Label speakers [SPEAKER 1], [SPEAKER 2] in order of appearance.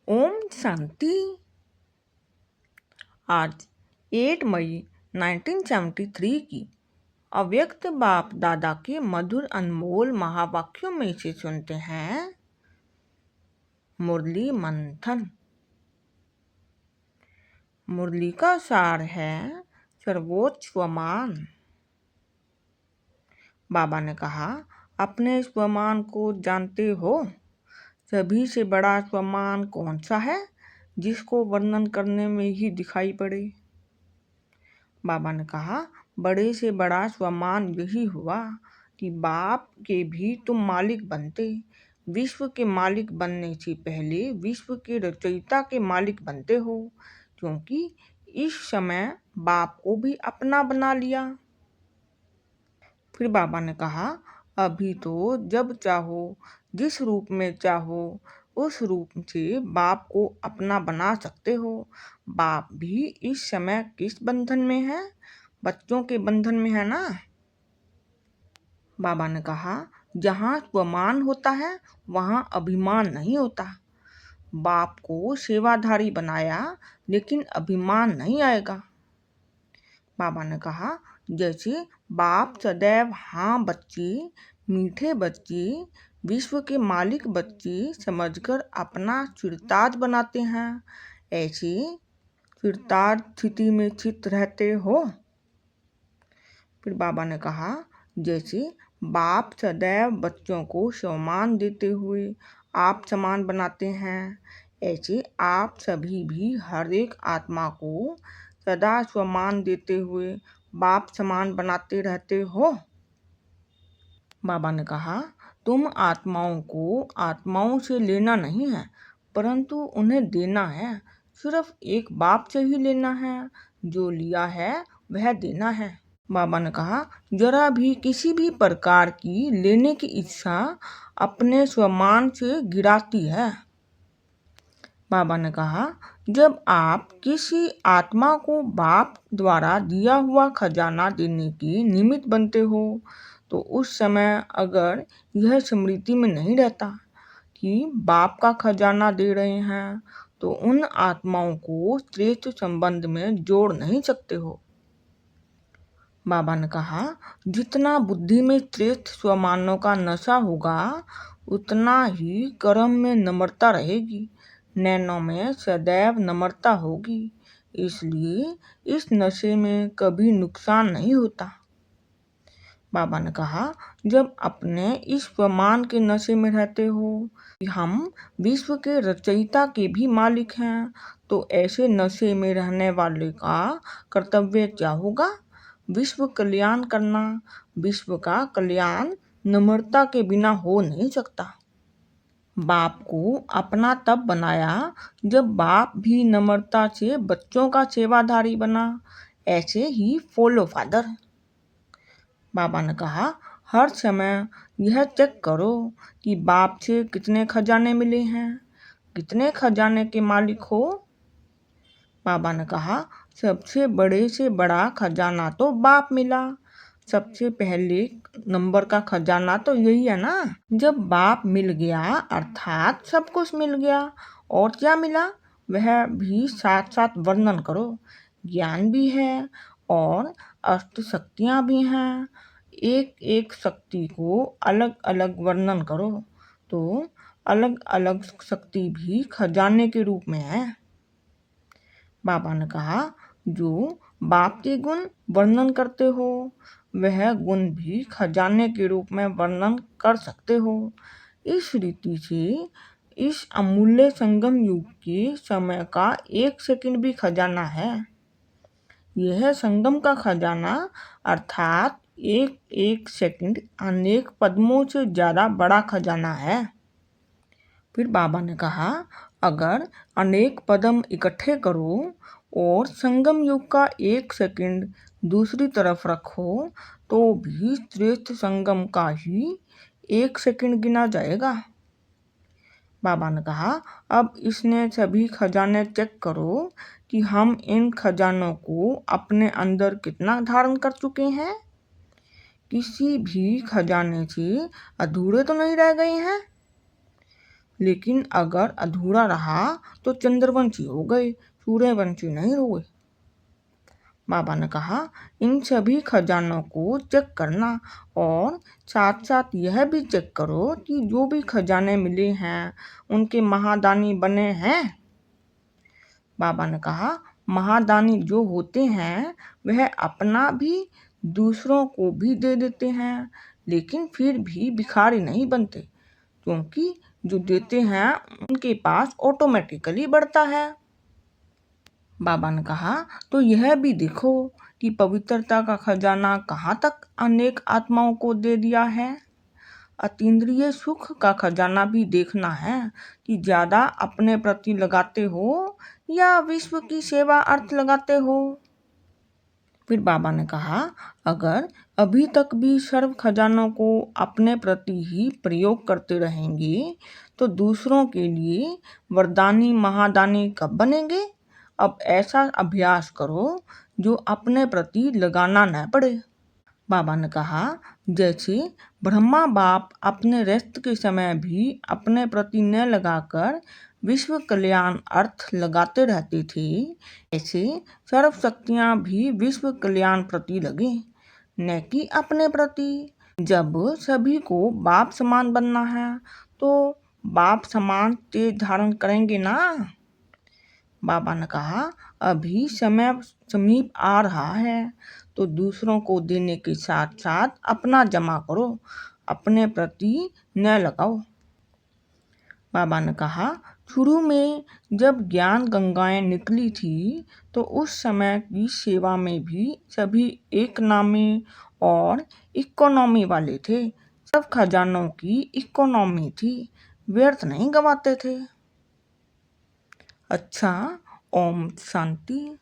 [SPEAKER 1] ओम शांति। आज 8 मई 1973 की अव्यक्त बाप दादा के मधुर अनमोल महावाक्यों में से सुनते हैं मुरली मंथन। मुरली का सार है सर्वोच्च स्वमान। बाबा ने कहा, अपने स्वमान को जानते हो? सभी से बड़ा स्वमान कौन सा है जिसको वर्णन करने में ही दिखाई पड़े? बाबा ने कहा, बड़े से बड़ा स्वमान यही हुआ कि बाप के भी तुम मालिक बनते। विश्व के मालिक बनने से पहले विश्व के रचयिता के मालिक बनते हो, क्योंकि इस समय बाप को भी अपना बना लिया। फिर बाबा ने कहा, अभी तो जब चाहो जिस रूप में चाहो उस रूप से बाप को अपना बना सकते हो। बाप भी इस समय किस बंधन में है? बच्चों के बंधन में है ना। बाबा ने कहा, जहाँ स्वमान होता है वहाँ अभिमान नहीं होता। बाप को सेवाधारी बनाया लेकिन अभिमान नहीं आएगा। बाबा ने कहा, जैसे बाप सदैव हाँ बच्चे, मीठे बच्चे, विश्व के मालिक बच्चे समझकर अपना सिरताज बनाते हैं, ऐसे सिरताज स्थिति में चित रहते हो। फिर बाबा ने कहा, जैसे बाप सदैव बच्चों को सम्मान देते हुए आप समान बनाते हैं, ऐसे आप सभी भी हर एक आत्मा को सदा सम्मान देते हुए बाप समान बनाते रहते हो। बाबा ने कहा, तुम आत्माओं को आत्माओं से लेना नहीं है, परंतु उन्हें देना है। सिर्फ एक बाप से ही लेना है, जो लिया है वह देना है। बाबा ने कहा, जरा भी किसी भी प्रकार की लेने की इच्छा अपने स्वमान से गिराती है। बाबा ने कहा, जब आप किसी आत्मा को बाप द्वारा दिया हुआ खजाना देने की निमित्त बनते हो, तो उस समय अगर यह स्मृति में नहीं रहता कि बाप का खजाना दे रहे हैं, तो उन आत्माओं को श्रेष्ठ संबंध में जोड़ नहीं सकते हो। बाबा ने कहा, जितना बुद्धि में श्रेष्ठ स्वमानों का नशा होगा, उतना ही कर्म में नम्रता रहेगी, नैनों में सदैव नम्रता होगी। इसलिए इस नशे में कभी नुकसान नहीं होता। बाबा ने कहा, जब अपने इस स्वमान के नशे में रहते हो कि हम विश्व के रचयिता के भी मालिक हैं, तो ऐसे नशे में रहने वाले का कर्तव्य क्या होगा? विश्व कल्याण करना। विश्व का कल्याण नम्रता के बिना हो नहीं सकता। बाप को अपना तब बनाया जब बाप भी नम्रता से बच्चों का सेवाधारी बना, ऐसे ही फॉलो फादर। बाबा ने कहा, हर समय यह चेक करो कि बाप से कितने खजाने मिले हैं, कितने खजाने के मालिक हो। बाबा ने कहा, सबसे बड़े से बड़ा खजाना तो बाप मिला। सबसे पहले नंबर का खजाना तो यही है ना। जब बाप मिल गया अर्थात सब कुछ मिल गया, और क्या मिला वह भी साथ साथ वर्णन करो। ज्ञान भी है और अष्ट शक्तियाँ भी हैं। एक एक शक्ति को अलग अलग वर्णन करो, तो अलग अलग शक्ति भी खजाने के रूप में है। बाबा ने कहा, जो बाप के गुण वर्णन करते हो, वह गुण भी खजाने के रूप में वर्णन कर सकते हो। इस रीति से इस अमूल्य संगम युग के समय का 1 सेकंड भी खजाना है। यह संगम का खजाना अर्थात एक एक सेकंड अनेक पद्मों से ज़्यादा बड़ा खजाना है। फिर बाबा ने कहा, अगर अनेक पद्म इकट्ठे करो और संगम युग का 1 सेकंड दूसरी तरफ रखो, तो भी श्रेष्ठ संगम का ही 1 सेकंड गिना जाएगा। बाबा ने कहा, अब इसने सभी खजाने चेक करो कि हम इन खजानों को अपने अंदर कितना धारण कर चुके हैं। किसी भी खजाने से अधूरे तो नहीं रह गए हैं। लेकिन अगर अधूरा रहा तो चंद्रवंशी हो गए, सूर्यवंशी नहीं हुए। बाबा ने कहा, इन सभी खजानों को चेक करना और साथ साथ यह भी चेक करो कि जो भी खजाने मिले हैं उनके महादानी बने हैं। बाबा ने कहा, महादानी जो होते हैं वह अपना भी दूसरों को भी दे देते हैं, लेकिन फिर भी भिखारी नहीं बनते, क्योंकि जो देते हैं उनके पास ऑटोमेटिकली बढ़ता है। बाबा ने कहा, तो यह भी देखो कि पवित्रता का खजाना कहाँ तक अनेक आत्माओं को दे दिया है। अतीन्द्रिय सुख का खजाना भी देखना है कि ज्यादा अपने प्रति लगाते हो या विश्व की सेवा अर्थ लगाते हो। फिर बाबा ने कहा, अगर अभी तक भी सर्व खजानों को अपने प्रति ही प्रयोग करते रहेंगे तो दूसरों के लिए वरदानी महादानी कब बनेंगे। अब ऐसा अभ्यास करो जो अपने प्रति लगाना न पड़े। बाबा ने कहा, जैसे ब्रह्मा बाप अपने रेस्ट के समय भी अपने प्रति न लगाकर विश्व कल्याण अर्थ लगाते रहते थे, ऐसे सर्व शक्तियाँ भी विश्व कल्याण प्रति लगे, न कि अपने प्रति। जब सभी को बाप समान बनना है तो बाप समान तेज धारण करेंगे ना। बाबा ने कहा, अभी समय समीप आ रहा है तो दूसरों को देने के साथ साथ अपना जमा करो, अपने प्रति न लगाओ। बाबा ने कहा, शुरू में जब ज्ञान गंगाएं निकली थी तो उस समय की सेवा में भी सभी एक नामे और इकोनॉमी वाले थे। सब खजानों की इकोनॉमी थी, व्यर्थ नहीं गवाते थे। अच्छा, ओम शांति।